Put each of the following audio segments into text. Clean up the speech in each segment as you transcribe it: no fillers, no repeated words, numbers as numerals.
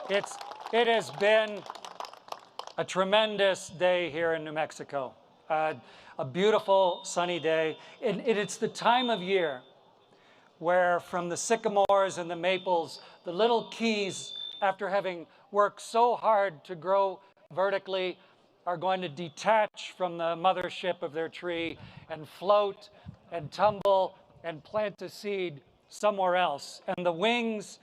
It has been a tremendous day here in New Mexico. A beautiful sunny day. And it's the time of year where from the sycamores and the maples, the little keys, after having worked so hard to grow vertically, are going to detach from the mothership of their tree and float and tumble and plant a seed somewhere else. And the wings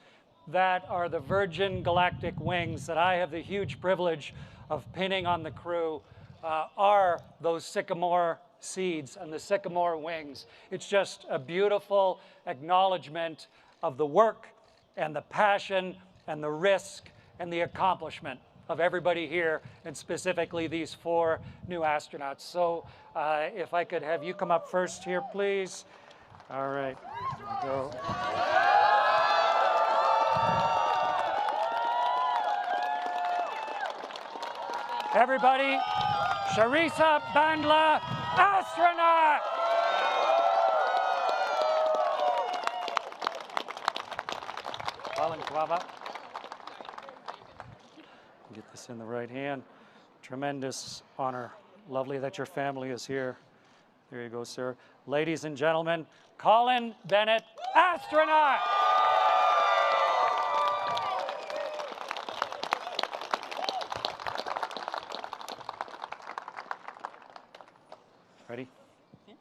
that are the virgin galactic wings that I have the huge privilege of pinning on the crew are those sycamore seeds and the sycamore wings. It's just a beautiful acknowledgement of the work and the passion and the risk and the accomplishment of everybody here, and specifically these 4 new astronauts. So if I could have you come up first here, please. All right, here we go. Everybody, Sirisha, Bandla, astronaut! Colin, come up. Get this in the right hand. Tremendous honor. Lovely that your family is here. There you go, sir. Ladies and gentlemen, Colin, Bennett, astronaut! Ready? Yeah.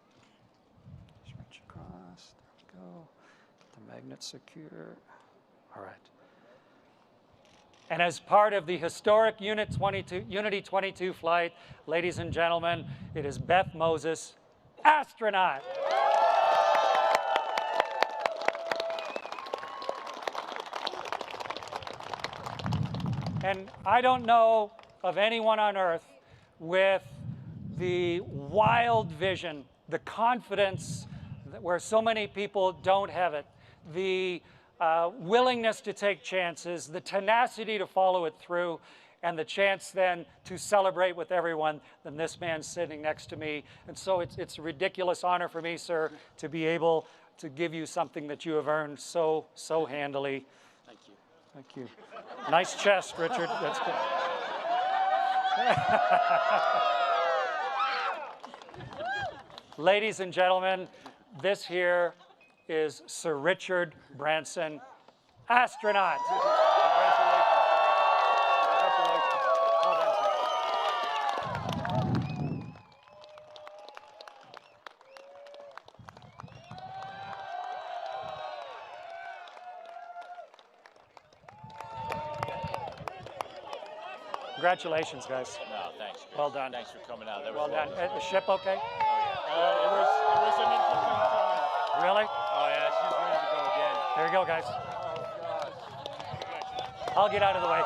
Just reach across. There we go. The magnet secure. All right. And as part of the historic Unity 22 flight, ladies and gentlemen, it is Beth Moses, astronaut. And I don't know of anyone on Earth with the wild vision, the confidence where so many people don't have it, the willingness to take chances, the tenacity to follow it through, and the chance then to celebrate with everyone than this man sitting next to me. And so it's a ridiculous honor for me, sir, to be able to give you something that you have earned so handily. Thank you. Thank you. Nice chest, Richard. That's good. Ladies and gentlemen, this here is Sir Richard Branson, astronaut. Congratulations. Congratulations, guys. No, thanks. Well done. Thanks for coming out. That was Well done. wonderful. The ship okay? Oh, yeah. It was an interesting time. Really? Oh, yeah, she's ready to go again. There you go, guys. I'll get out of the way.